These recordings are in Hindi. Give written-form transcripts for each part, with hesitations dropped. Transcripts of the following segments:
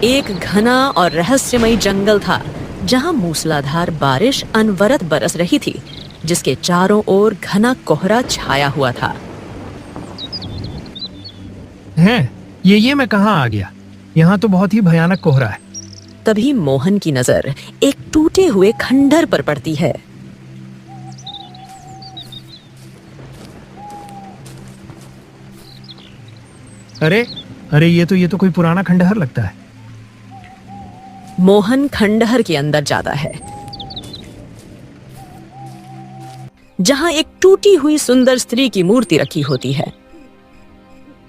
एक घना और रहस्यमयी जंगल था जहां मूसलाधार बारिश अनवरत बरस रही थी, जिसके चारों ओर घना कोहरा छाया हुआ था। ये मैं कहाँ आ गया? यहाँ तो बहुत ही भयानक कोहरा है। तभी मोहन की नजर एक टूटे हुए खंडहर पर पड़ती है। अरे ये तो कोई पुराना खंडहर लगता है। मोहन खंडहर के अंदर जाता है, जहां एक टूटी हुई सुंदर स्त्री की मूर्ति रखी होती है।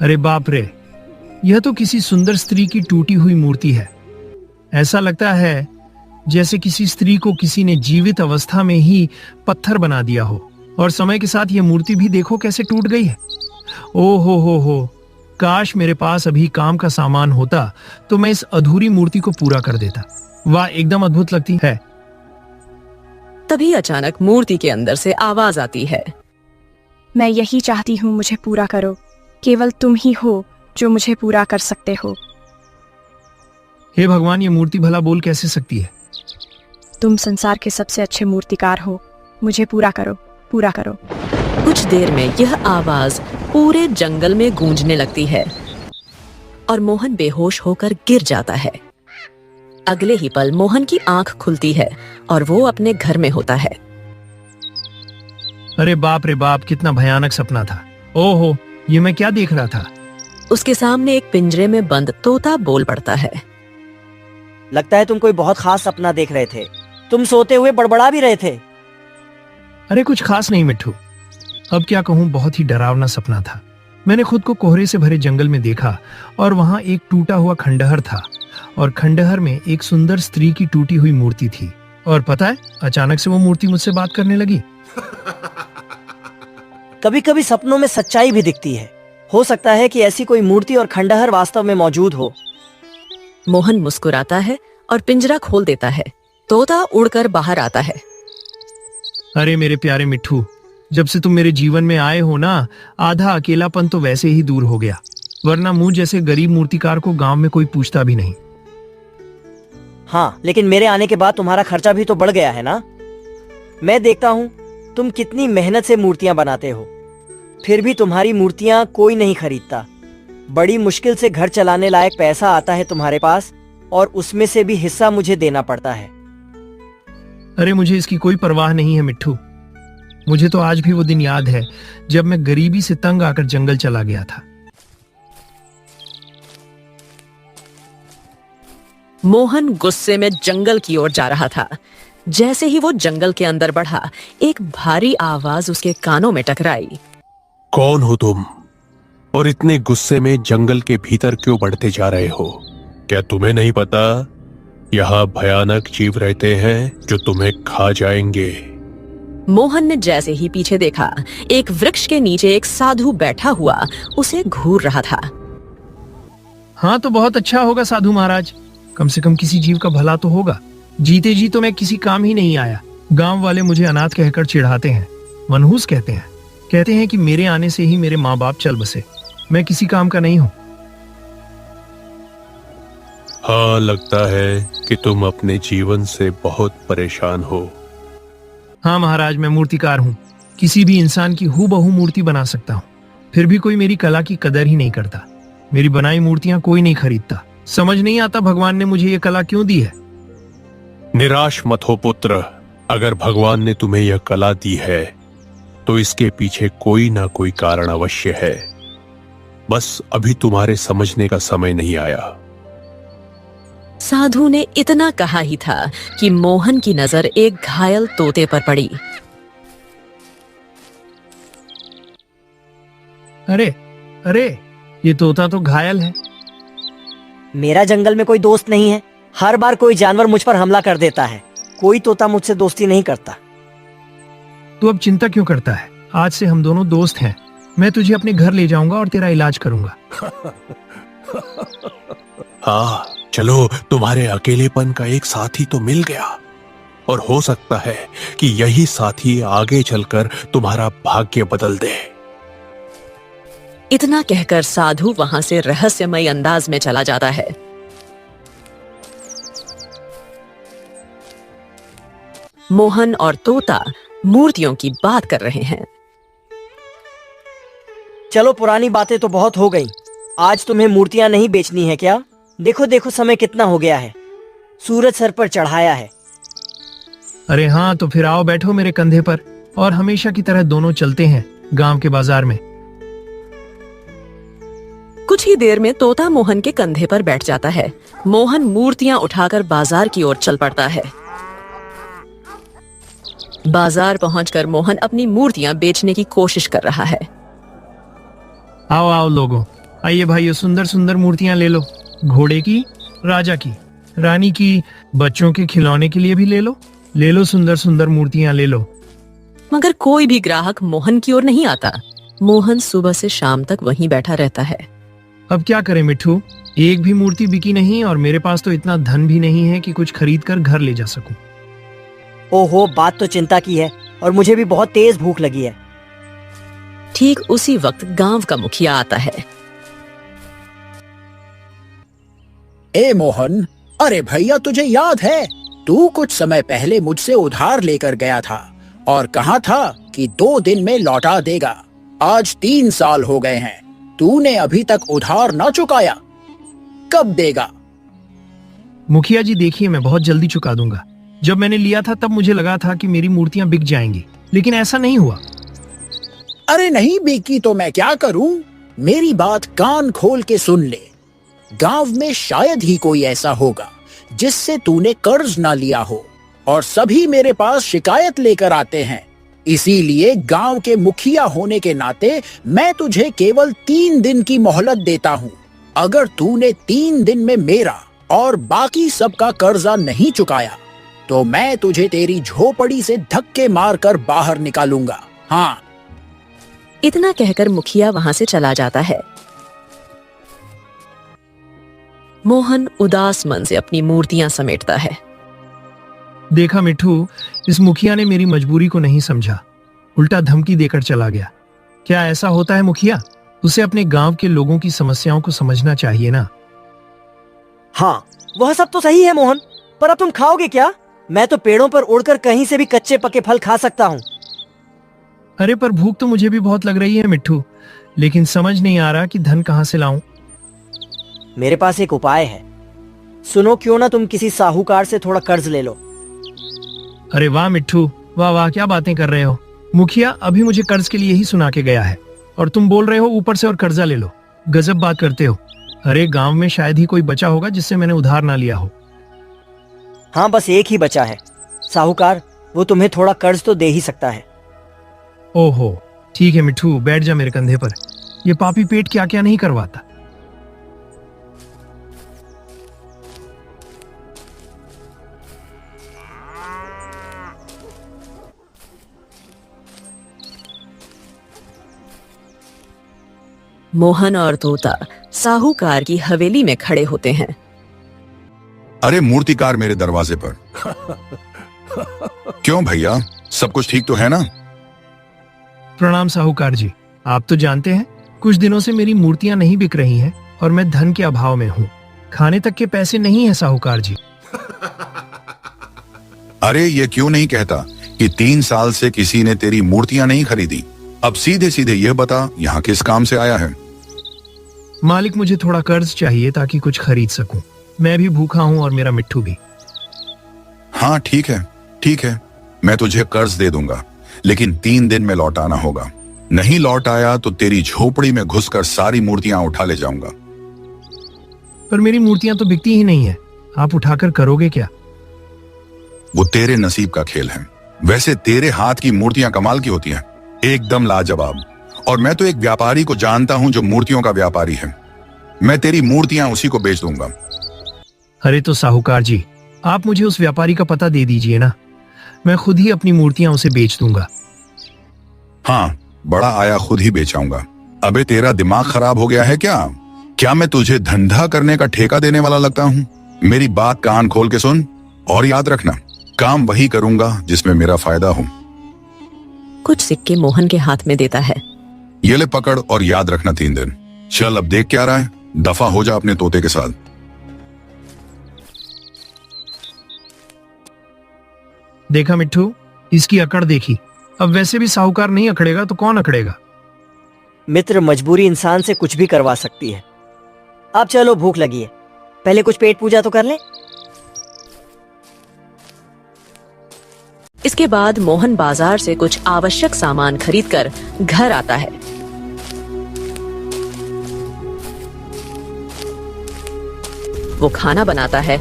अरे बाप रे, यह तो किसी सुंदर स्त्री की टूटी हुई मूर्ति है। ऐसा लगता है जैसे किसी स्त्री को किसी ने जीवित अवस्था में ही पत्थर बना दिया हो, और समय के साथ यह मूर्ति भी देखो कैसे टूट गई है। ओ हो, काश मेरे पास अभी काम का सामान होता तो मैं इस अधूरी मूर्ति को पूरा कर देता। वाह, एकदम अद्भुत लगती है। तभी अचानक मूर्ति के अंदर से आवाज आती है, मैं यही चाहती हूँ, मुझे पूरा करो। केवल तुम ही हो जो मुझे पूरा कर सकते हो। हे भगवान, ये मूर्ति भला बोल कैसे सकती है? तुम संसार के सबसे अच्छे मूर्तिकार हो, मुझे पूरा करो, पूरा करो। कुछ देर में यह आवाज पूरे जंगल में गूंजने लगती है और मोहन बेहोश होकर गिर जाता है। अगले ही पल मोहन की आंख खुलती है और वो अपने घर में होता है। अरे बाप रे बाप, कितना भयानक सपना था। ओहो, ये मैं क्या देख रहा था? उसके सामने एक पिंजरे में बंद तोता बोल पड़ता है। लगता है तुम कोई बहुत खास सपना देख रहे थे। तुम सोते हुए बड़बड़ा भी रहे थे। अरे कुछ खास नहीं मिट्ठू, अब क्या कहूँ, बहुत ही डरावना सपना था। मैंने खुद को कोहरे से भरे जंगल में देखा और वहां एक टूटा हुआ खंडहर था, और खंडहर में एक सुंदर स्त्री की टूटी हुई मूर्ति थी। और पता है, अचानक से वो मूर्ति मुझसे बात करने लगी। कभी कभी सपनों में सच्चाई भी दिखती है। हो सकता है कि ऐसी कोई मूर्ति और खंडहर वास्तव में मौजूद हो। मोहन मुस्कुराता है और पिंजरा खोल देता है। तोता उड़कर बाहर आता है। अरे मेरे प्यारे मिट्ठू, जब से तुम मेरे जीवन में आए हो ना, आधा अकेलापन तो वैसे ही दूर हो गया, वरना मुझ जैसे गरीब मूर्तिकार को गांव में कोई पूछता भी नहीं। हाँ, लेकिन मेरे आने के बाद तुम्हारा खर्चा भी तो बढ़ गया है ना। मैं देखता हूँ तुम कितनी मेहनत से मूर्तियां बनाते हो, फिर भी तुम्हारी मूर्तियां कोई नहीं खरीदता। बड़ी मुश्किल से घर चलाने लायक पैसा आता है तुम्हारे पास, और उसमें से भी हिस्सा मुझे देना पड़ता है। अरे मुझे इसकी कोई परवाह नहीं है मिट्ठू। मुझे तो आज भी वो दिन याद है जब मैं गरीबी से तंग आकर जंगल चला गया था। मोहन गुस्से में जंगल की ओर जा रहा था। जैसे ही वो जंगल के अंदर बढ़ा, एक भारी आवाज उसके कानों में टकराई। कौन हो तुम, और इतने गुस्से में जंगल के भीतर क्यों बढ़ते जा रहे हो? क्या तुम्हें नहीं पता, यहाँ भयानक जीव रहते हैं जो तुम्हें खा जाएंगे। मोहन ने जैसे ही पीछे देखा, एक वृक्ष के नीचे एक साधु बैठा हुआ उसे घूर रहा था। हाँ, तो बहुत अच्छा होगा साधु महाराज, कम से कम किसी जीव का भला तो होगा। जीते जी तो मैं किसी काम ही नहीं आया। गांव वाले मुझे अनाथ कहकर चिढ़ाते हैं, मनहूस कहते हैं कि मेरे आने से ही मेरे माँ बाप चल बसे। मैं किसी काम का नहीं हूँ। हाँ, लगता है कि तुम अपने जीवन से बहुत परेशान हो। हाँ महाराज, मैं मूर्तिकार हूँ, किसी भी इंसान की हूबहू मूर्ति बना सकता हूँ। फिर भी कोई मेरी कला की कदर ही नहीं करता। मेरी बनाई मूर्तियां कोई नहीं खरीदता। समझ नहीं आता भगवान ने मुझे ये कला क्यों दी है। निराश मत हो पुत्र, अगर भगवान ने तुम्हें यह कला दी है तो इसके पीछे कोई ना कोई कारण अवश्य है। बस अभी तुम्हारे समझने का समय नहीं आया। साधु ने इतना कहा ही था कि मोहन की नजर एक घायल तोते पर पड़ी। अरे ये तोता तो घायल है। मेरा जंगल में कोई दोस्त नहीं है। हर बार कोई जानवर मुझ पर हमला कर देता है। कोई तोता मुझसे दोस्ती नहीं करता। तू अब चिंता क्यों करता है? आज से हम दोनों दोस्त हैं। मैं तुझे अपने घर ले जाऊंगा और तेरा इलाज करूंगा। हाँ, चलो, तुम्हारे अकेलेपन का एक साथी तो मिल गया, और हो सकता है कि यही साथी आगे चलकर तुम्हारा भाग्य बदल दे। इतना कहकर साधु वहां से रहस्यमय अंदाज में चला जाता है। मोहन और तोता मूर्तियों की बात कर रहे हैं। चलो, पुरानी बातें तो बहुत हो गई। आज तुम्हें मूर्तियां नहीं बेचनी है क्या? देखो देखो, समय कितना हो गया है। सूरज सर पर चढ़ाया है। अरे हाँ, तो फिर आओ, बैठो मेरे कंधे पर और हमेशा की तरह दोनों चलते हैं गांव के बाजार में। कुछ ही देर में तोता मोहन के कंधे पर बैठ जाता है। मोहन मूर्तियां उठाकर बाजार की ओर चल पड़ता है। बाजार पहुंचकर मोहन अपनी मूर्तियां बेचने की कोशिश कर रहा है। आओ आओ लोगों, आइए भाइयों, सुंदर सुंदर मूर्तियां ले लो। घोड़े की, राजा की, रानी की, बच्चों के खिलौने के लिए भी ले लो सुंदर सुंदर मूर्तियां ले लो। मगर कोई भी ग्राहक मोहन की ओर नहीं आता। मोहन सुबह से शाम तक वहीं बैठा रहता है। अब क्या करें मिट्ठू, एक भी मूर्ति बिकी नहीं और मेरे पास तो इतना धन भी नहीं है कि कुछ खरीद कर घर ले जा सकूं। ओहो, बात तो चिंता की है और मुझे भी बहुत तेज भूख लगी है। ठीक उसी वक्त गांव का मुखिया आता है। ए मोहन, अरे भैया, तुझे याद है तू कुछ समय पहले मुझसे उधार लेकर गया था और कहा था कि 2 दिन में लौटा देगा। आज 3 साल हो गए हैं, तूने अभी तक उधार ना चुकाया। कब देगा? मुखिया जी देखिए, मैं बहुत जल्दी चुका दूंगा। जब मैंने लिया था तब मुझे लगा था कि मेरी मूर्तियां बिक जाएंगी, लेकिन ऐसा नहीं हुआ। अरे नहीं बिकी तो मैं क्या करूं? मेरी बात कान खोल के सुन ले। गांव में शायद ही कोई ऐसा होगा जिससे तूने कर्ज ना लिया हो और सभी मेरे पास शिकायत लेकर आते हैं। इसीलिए गांव के मुखिया होने के नाते मैं तुझे केवल 3 दिन की मोहलत देता हूं। अगर तूने 3 दिन में मेरा और बाकी सबका कर्जा नहीं चुकाया तो मैं तुझे तेरी झोपड़ी से धक्के मारकर बाहर निकालूंगा। हाँ। इतना कहकर मुखिया वहां से चला जाता है। मोहन उदास मन से अपनी मूर्तियां समेटता है। देखा मिट्ठू, इस मुखिया ने मेरी मजबूरी को नहीं समझा, उल्टा धमकी देकर चला गया। क्या ऐसा होता है मुखिया? उसे अपने गांव के लोगों की समस्याओं को समझना चाहिए ना। हाँ, वह सब तो सही है मोहन, पर अब तुम खाओगे क्या? मैं तो पेड़ों पर उड़कर कहीं से भी कच्चे पके फल खा सकता हूँ। अरे पर भूख तो मुझे भी बहुत लग रही है मिट्ठू, लेकिन समझ नहीं आ रहा कि धन कहाँ से लाऊं। मेरे पास एक उपाय है। सुनो, क्यों ना तुम किसी साहूकार से थोड़ा कर्ज ले लो। अरे वाह मिट्ठू, वाह वाह, क्या बातें कर रहे हो। मुखिया अभी मुझे कर्ज के लिए ही सुना के गया है और तुम बोल रहे हो ऊपर से और कर्जा ले लो। गजब बात करते हो। अरे गांव में शायद ही कोई बचा होगा जिससे मैंने उधार ना लिया हो। हाँ, बस एक ही बचा है। साहूकार, वो तुम्हें थोड़ा कर्ज तो दे ही सकता है। ओहो, ठीक है मिट्ठू, बैठ जा मेरे कंधे पर। ये पापी पेट क्या क्या नहीं करवाता। मोहन और तोता साहूकार की हवेली में खड़े होते हैं। अरे मूर्तिकार मेरे दरवाजे पर। क्यों भैया, सब कुछ ठीक तो है ना? प्रणाम साहूकार जी। आप तो जानते हैं कुछ दिनों से मेरी मूर्तियां नहीं बिक रही हैं और मैं धन के अभाव में हूँ। खाने तक के पैसे नहीं है साहूकार जी। अरे ये क्यों नहीं कहता कि 3 साल से किसी ने तेरी मूर्तियां नहीं खरीदी? अब सीधे सीधे यह बता, यहाँ किस काम से आया है? मालिक, मुझे थोड़ा कर्ज चाहिए ताकि कुछ खरीद सकूं। मैं भी भूखा हूं और मेरा मिट्ठू भी। हाँ ठीक है, मैं तुझे कर्ज दे दूंगा, लेकिन 3 दिन में लौटाना होगा। नहीं लौट आया तो तेरी झोपड़ी में घुसकर सारी मूर्तियां उठा ले जाऊंगा। पर मेरी मूर्तियां तो बिकती ही नहीं है, आप उठाकर करोगे क्या? वो तेरे नसीब का खेल है। वैसे तेरे हाथ की मूर्तियां कमाल की होती हैं, एकदम लाजवाब। और मैं तो एक व्यापारी को जानता हूं जो मूर्तियों का व्यापारी है। मैं तेरी मूर्तियां उसी को बेच दूंगा। अरे तो साहूकार जी, आप मुझे उस व्यापारी का पता दे दीजिए ना, मैं खुद ही अपनी मूर्तियां उसे बेच दूंगा। हाँ, बड़ा आया खुद ही बेचाऊंगा। अबे तेरा दिमाग खराब हो गया है क्या मैं तुझे धंधा करने का ठेका देने वाला लगता हूँ? मेरी बात कान खोल के सुन और याद रखना, काम वही करूंगा जिसमें मेरा फायदा हो। कुछ सिक्के मोहन के हाथ में देता है। ये ले पकड़ और याद रखना 3 दिन। चल अब देख क्या रहा है, दफा हो जा अपने तोते के साथ। देखा मिट्ठू, इसकी अकड़ देखी। अब वैसे भी साहूकार नहीं अकड़ेगा तो कौन अकड़ेगा। मित्र, मजबूरी इंसान से कुछ भी करवा सकती है। अब चलो, भूख लगी है, पहले कुछ पेट पूजा तो कर ले। इसके बाद मोहन बाजार से कुछ आवश्यक सामान खरीदकर घर आता है। वो खाना बनाता है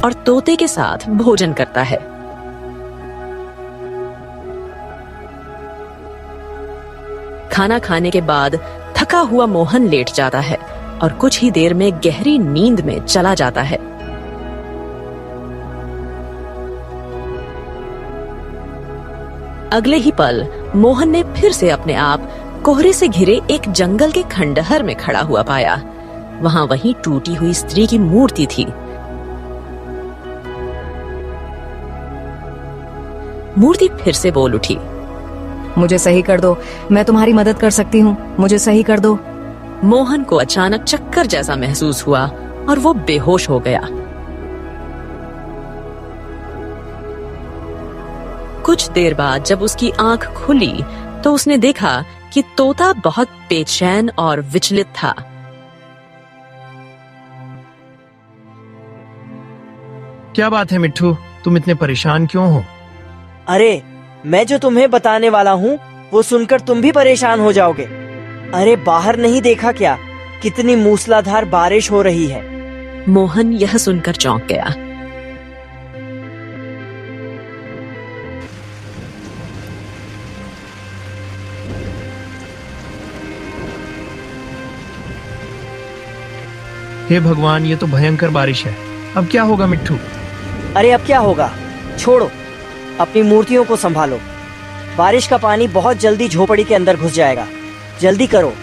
और तोते के साथ भोजन करता है। खाना खाने के बाद थका हुआ मोहन लेट जाता है और कुछ ही देर में गहरी नींद में चला जाता है। अगले ही पल मोहन ने फिर से अपने आप कोहरे से घिरे एक जंगल के खंडहर में खड़ा हुआ पाया। वहां वही टूटी हुई स्त्री की मूर्ति थी। मूर्ति फिर से बोल उठी, मुझे सही कर दो, मैं तुम्हारी मदद कर सकती हूँ, मुझे सही कर दो। मोहन को अचानक चक्कर जैसा महसूस हुआ और वो बेहोश हो गया। कुछ देर बाद जब उसकी आंख खुली तो उसने देखा कि तोता बहुत बेचैन और विचलित था। क्या बात है मिट्ठू, तुम इतने परेशान क्यों हो? अरे, मैं जो तुम्हें बताने वाला हूँ वो सुनकर तुम भी परेशान हो जाओगे। अरे, बाहर नहीं देखा क्या, कितनी मूसलाधार बारिश हो रही है। मोहन यह सुनकर चौंक गया। हे भगवान, ये तो भयंकर बारिश है। अब क्या होगा मिट्ठू? अरे, अब क्या होगा, छोड़ो, अपनी मूर्तियों को संभालो। बारिश का पानी बहुत जल्दी झोपड़ी के अंदर घुस जाएगा, जल्दी करो।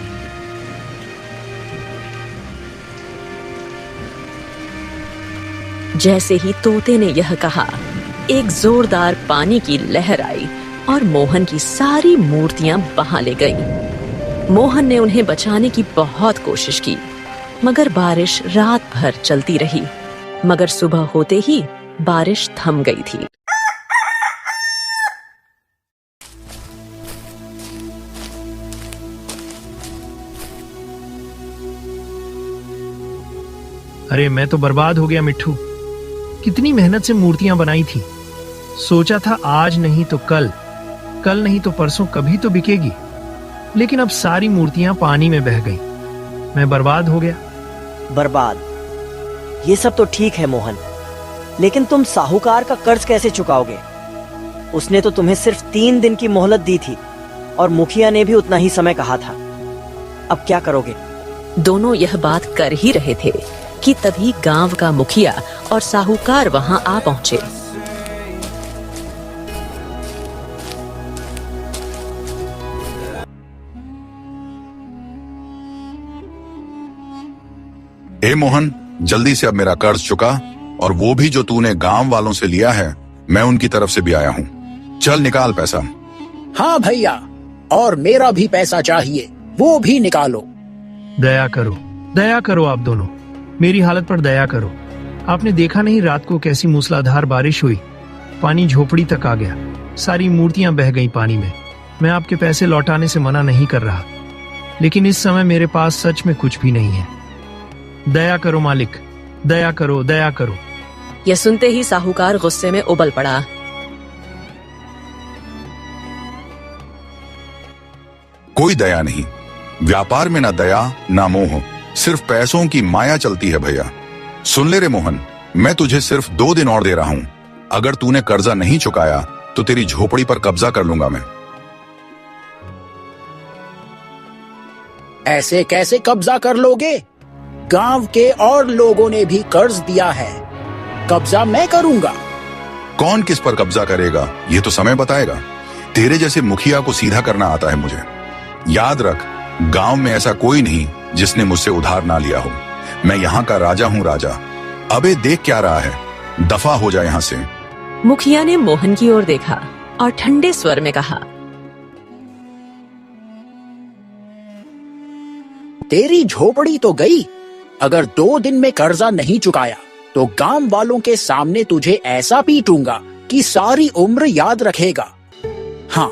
जैसे ही तोते ने यह कहा, एक जोरदार पानी की लहर आई और मोहन की सारी मूर्तियां बहा ले गईं। मोहन ने उन्हें बचाने की बहुत कोशिश की, मगर बारिश रात भर चलती रही। मगर सुबह होते ही बारिश थम गई थी। अरे, मैं तो बर्बाद हो गया मिट्ठू। कितनी मेहनत से मूर्तियां बनाई थी। सोचा था आज नहीं तो कल, कल नहीं तो परसों कभी तो बिकेगी, लेकिन अब सारी मूर्तियां पानी में बह गईं। मैं बर्बाद हो गया। बर्बाद? ये सब तो ठीक है मोहन, लेकिन तुम साहूकार का कर्ज कैसे चुकाओगे? उसने तो तुम्हें सिर्फ 3 दिन की मोहलत दी थी और मुखिया ने भी उतना ही समय कहा था। अब क्या करोगे? दोनों यह बात कर ही रहे थे कि तभी गांव का मुखिया और साहूकार वहां आ पहुंचे। हे मोहन, जल्दी से अब मेरा कर्ज चुका, और वो भी जो तूने गांव वालों से लिया है, मैं उनकी तरफ से भी आया हूँ। चल निकाल पैसा। हाँ भैया, और मेरा भी पैसा चाहिए, वो भी निकालो। दया करो आप दोनों, मेरी हालत पर दया करो। आपने देखा नहीं रात को कैसी मूसलाधार बारिश हुई, पानी झोपड़ी तक आ गया, सारी मूर्तियां बह गईं पानी में। मैं आपके पैसे लौटाने से मना नहीं कर रहा, लेकिन इस समय मेरे पास सच में कुछ भी नहीं है। दया करो मालिक, दया करो, दया करो। यह सुनते ही साहूकार गुस्से में उबल पड़ा। कोई दया नहीं, व्यापार में ना दया ना मोह, सिर्फ पैसों की माया चलती है भैया। सुन ले रे मोहन, मैं तुझे सिर्फ 2 दिन और दे रहा हूं। अगर तूने कर्जा नहीं चुकाया तो तेरी झोपड़ी पर कब्जा कर लूंगा मैं। ऐसे कैसे कब्जा कर लोगे? गांव के और लोगों ने भी कर्ज दिया है, कब्जा मैं करूंगा। कौन किस पर कब्जा करेगा ये तो समय बताएगा। तेरे जैसे मुखिया को सीधा करना आता है मुझे। याद रख, गांव में ऐसा कोई नहीं जिसने मुझसे उधार ना लिया हो। मैं यहाँ का राजा हूँ, राजा। अबे देख क्या रहा है, दफा हो जा यहाँ से। मुखिया ने मोहन की ओर देखा और ठंडे स्वर में कहा, तेरी झोपड़ी तो गई। अगर 2 दिन में कर्जा नहीं चुकाया तो गांव वालों के सामने तुझे ऐसा पीटूंगा कि सारी उम्र याद रखेगा। हाँ,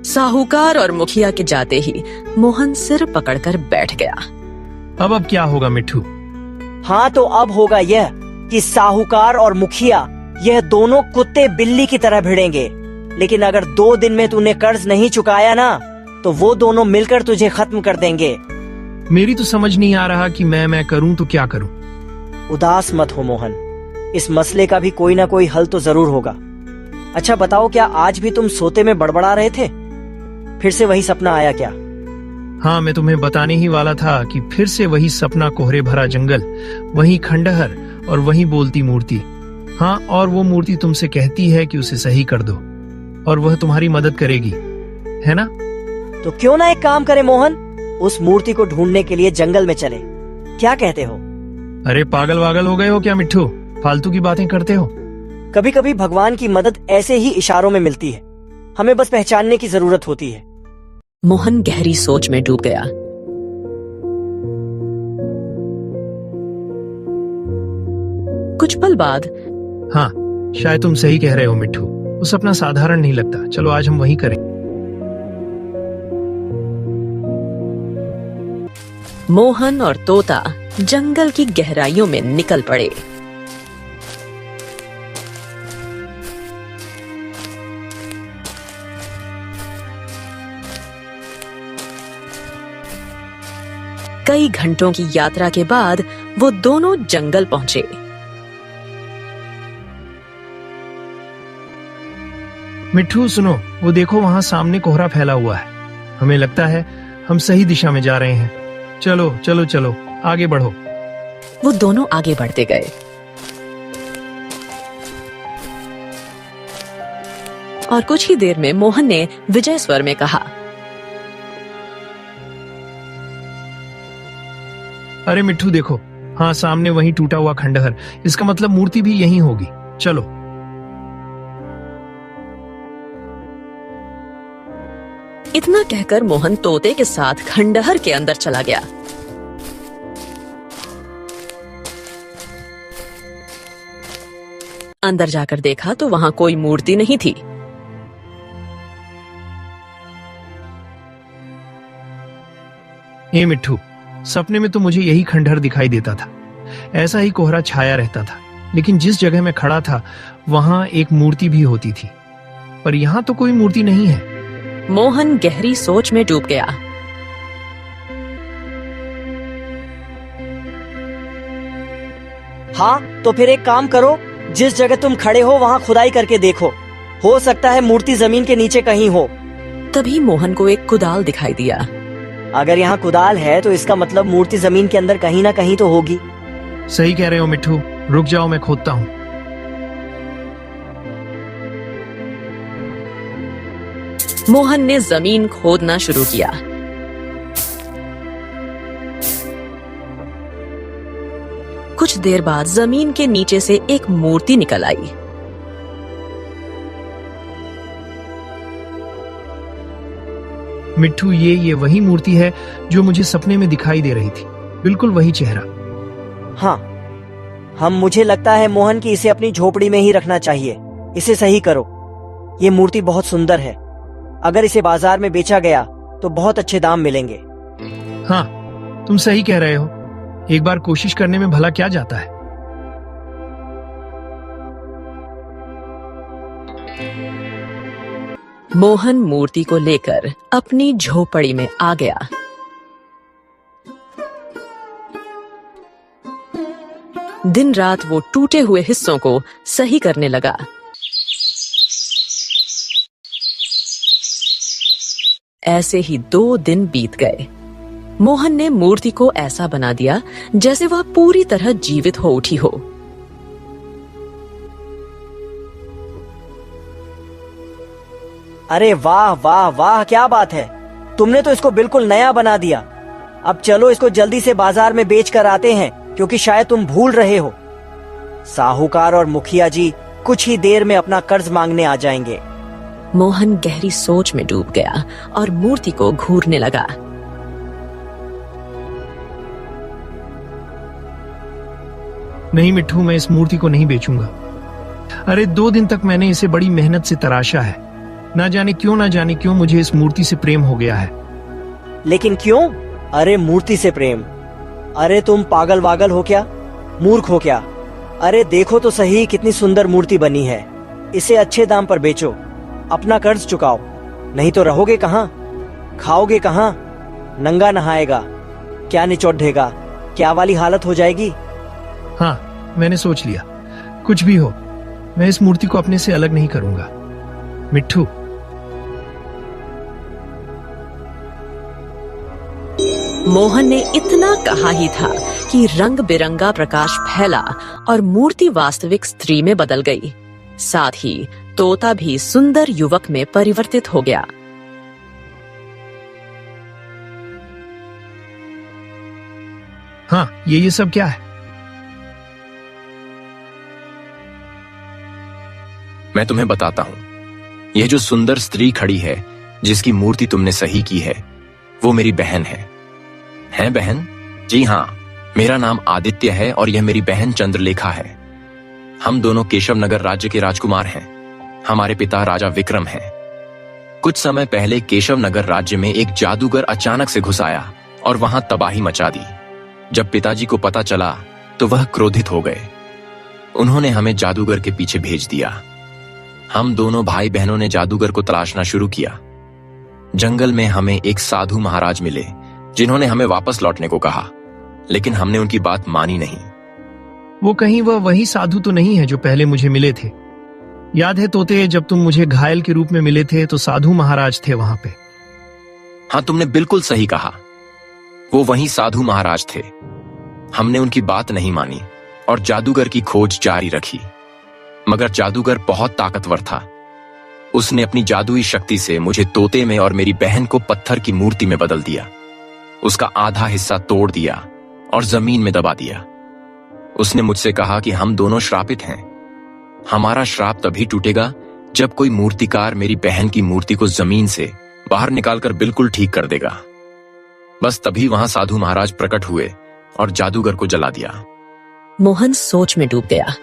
साहूकार और मुखिया के जाते ही मोहन सिर पकड़कर बैठ गया। अब क्या होगा मिट्ठू? हाँ, तो अब होगा यह कि साहूकार और मुखिया यह दोनों कुत्ते बिल्ली की तरह भिड़ेंगे। लेकिन अगर 2 दिन में तूने कर्ज नहीं चुकाया ना, तो वो दोनों मिलकर तुझे खत्म कर देंगे। मेरी तो समझ नहीं आ रहा कि मैं करूं तो क्या करूं। उदास मत हो मोहन, इस मसले का भी कोई ना कोई हल तो जरूर होगा। अच्छा बताओ, क्या आज भी तुम सोते में बड़बड़ा रहे थे? फिर से वही सपना आया क्या? हाँ, मैं तुम्हें बताने ही वाला था कि फिर से वही सपना, कोहरे भरा जंगल, वही खंडहर और वही बोलती मूर्ति। हाँ, और वो मूर्ति तुमसे कहती है कि उसे सही कर दो और वह तुम्हारी मदद करेगी, है ना? तो क्यों ना एक काम करे मोहन, उस मूर्ति को ढूंढने के लिए जंगल में चले। क्या कहते हो? अरे पागल वागल हो गए हो क्या मिट्ठू? फालतू की बातें करते हो। कभी कभी भगवान की मदद ऐसे ही इशारों में मिलती है, हमें बस पहचानने की जरूरत होती है। मोहन गहरी सोच में डूब गया। कुछ पल बाद, हाँ, शायद तुम सही कह रहे हो मिट्ठू, वो सपना साधारण नहीं लगता। चलो आज हम वही करें। मोहन और तोता जंगल की गहराइयों में निकल पड़े। कई घंटों की यात्रा के बाद वो दोनों जंगल पहुंचे। मिट्ठू सुनो, वो देखो वहां सामने कोहरा फैला हुआ है। हमें लगता है हम सही दिशा में जा रहे हैं। चलो चलो चलो, आगे बढ़ो। वो दोनों आगे बढ़ते गए और कुछ ही देर में मोहन ने विजय स्वर में कहा, अरे मिट्ठू देखो, हाँ सामने वही टूटा हुआ खंडहर। इसका मतलब मूर्ति भी यहीं होगी। चलो। इतना कहकर मोहन तोते के साथ खंडहर के अंदर चला गया। अंदर जाकर देखा तो वहां कोई मूर्ति नहीं थी। ए मिट्ठू, सपने में तो मुझे यही खंडहर दिखाई देता था। ऐसा ही कोहरा छाया रहता था, लेकिन जिस जगह मैं खड़ा था वहां एक मूर्ति भी होती थी, पर यहाँ तो कोई मूर्ति नहीं है। मोहन गहरी सोच में डूब गया। हाँ, तो फिर एक काम करो, जिस जगह तुम खड़े हो वहाँ खुदाई करके देखो। हो सकता है मूर्ति जमीन के नीचे कहीं हो। तभी मोहन को एक कुदाल दिखाई दिया। अगर यहाँ कुदाल है तो इसका मतलब मूर्ति जमीन के अंदर कहीं ना कहीं तो होगी। सही कह रहे हो मिट्ठू, रुक जाओ मैं खोदता हूँ। मोहन ने जमीन खोदना शुरू किया। कुछ देर बाद जमीन के नीचे से एक मूर्ति निकल आई। मिट्ठू, ये वही मूर्ति है जो मुझे सपने में दिखाई दे रही थी। बिल्कुल वही चेहरा। हाँ, मुझे लगता है मोहन की इसे अपनी झोपड़ी में ही रखना चाहिए। इसे सही करो। ये मूर्ति बहुत सुंदर है। अगर इसे बाजार में बेचा गया तो बहुत अच्छे दाम मिलेंगे। हाँ, तुम सही कह रहे हो। एक बार कोशिश करने में भला क्या जाता है। मोहन मूर्ति को लेकर अपनी झोपड़ी में आ गया। दिन रात वो टूटे हुए हिस्सों को सही करने लगा। ऐसे ही 2 दिन बीत गए। मोहन ने मूर्ति को ऐसा बना दिया जैसे वह पूरी तरह जीवित हो उठी हो। अरे वाह वाह वाह, क्या बात है। तुमने तो इसको बिल्कुल नया बना दिया। अब चलो इसको जल्दी से बाजार में बेच कर आते हैं, क्योंकि शायद तुम भूल रहे हो, साहूकार और मुखिया जी कुछ ही देर में अपना कर्ज मांगने आ जाएंगे। मोहन गहरी सोच में डूब गया और मूर्ति को घूरने लगा। नहीं मिट्ठू, मैं इस मूर्ति को नहीं बेचूंगा। अरे 2 दिन तक मैंने इसे बड़ी मेहनत से तराशा है। ना जाने क्यों मुझे इस मूर्ति से प्रेम हो गया है। लेकिन क्यों? अरे मूर्ति से प्रेम? अरे तुम पागल वागल हो क्या, मूर्ख हो क्या? अरे देखो तो सही कितनी सुंदर मूर्ति बनी है। इसे अच्छे दाम पर बेचो, अपना कर्ज चुकाओ, नहीं तो रहोगे कहाँ, खाओगे कहाँ, नंगा नहाएगा, क्या निचोड़ेगा, क्या वाली हालत हो जाएगी। हाँ, मैंने सोच लिया, कुछ भी हो मैं इस मूर्ति को अपने से अलग नहीं करूंगा। मिट्ठू, मोहन ने इतना कहा ही था कि रंग बिरंगा प्रकाश फैला और मूर्ति वास्तविक स्त्री में बदल गई। साथ ही तोता भी सुंदर युवक में परिवर्तित हो गया। हाँ, ये सब क्या है? मैं तुम्हें बताता हूँ। यह जो सुंदर स्त्री खड़ी है, जिसकी मूर्ति तुमने सही की है, वो मेरी बहन है। हैं बहन? जी हाँ, मेरा नाम आदित्य है और यह मेरी बहन चंद्रलेखा है। हम दोनों केशव नगर राज्य के राजकुमार हैं। हमारे पिता राजा विक्रम हैं। कुछ समय पहले केशव नगर राज्य में एक जादूगर अचानक से घुस आया और वहां तबाही मचा दी। जब पिताजी को पता चला तो वह क्रोधित हो गए। उन्होंने हमें जादूगर के पीछे भेज दिया। हम दोनों भाई बहनों ने जादूगर को तलाशना शुरू किया। जंगल में हमें एक साधु महाराज मिले, जिन्होंने हमें वापस लौटने को कहा, लेकिन हमने उनकी बात मानी नहीं। वो कहीं वही साधु तो नहीं है जो पहले मुझे मिले थे? याद है तोते, जब तुम मुझे घायल के रूप में मिले थे तो साधु महाराज थे वहां पे। हाँ, तुमने बिल्कुल सही कहा, वो वही साधु महाराज थे। हमने उनकी बात नहीं मानी और जादूगर की खोज जारी रखी। मगर जादूगर बहुत ताकतवर था। उसने अपनी जादुई शक्ति से मुझे तोते में और मेरी बहन को पत्थर की मूर्ति में बदल दिया। उसका आधा हिस्सा तोड़ दिया और जमीन में दबा दिया। उसने मुझसे कहा कि हम दोनों श्रापित हैं। हमारा श्राप तभी टूटेगा जब कोई मूर्तिकार मेरी बहन की मूर्ति को जमीन से बाहर निकालकर बिल्कुल ठीक कर देगा। बस तभी वहां साधु महाराज प्रकट हुए और जादूगर को जला दिया। मोहन सोच में डूब गया।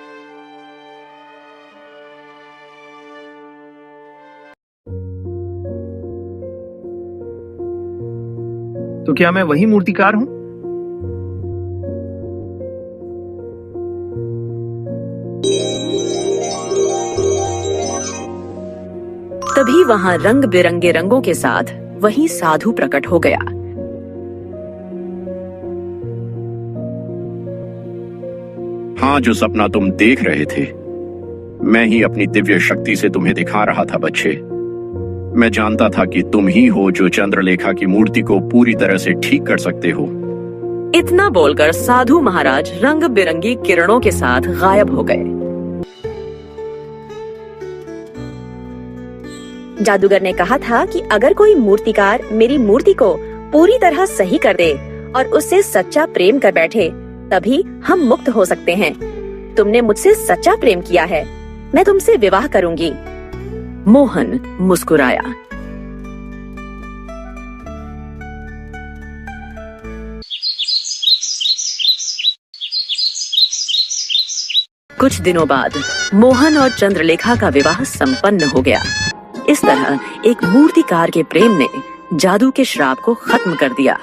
तो क्या मैं वही मूर्तिकार हूं? तभी वहां रंग बिरंगे रंगों के साथ वही साधु प्रकट हो गया। हाँ, जो सपना तुम देख रहे थे, मैं ही अपनी दिव्य शक्ति से तुम्हें दिखा रहा था बच्चे। मैं जानता था कि तुम ही हो जो चंद्रलेखा की मूर्ति को पूरी तरह से ठीक कर सकते हो। इतना बोलकर साधु महाराज रंग बिरंगी किरणों के साथ गायब हो गए। जादूगर ने कहा था कि अगर कोई मूर्तिकार मेरी मूर्ति को पूरी तरह सही कर दे और उससे सच्चा प्रेम कर बैठे, तभी हम मुक्त हो सकते हैं। तुमने मुझसे सच्चा प्रेम किया है, मैं तुमसे विवाह करूंगी। मोहन मुस्कुराया। कुछ दिनों बाद मोहन और चंद्रलेखा का विवाह संपन्न हो गया। इस तरह एक मूर्तिकार के प्रेम ने जादू के श्राप को खत्म कर दिया।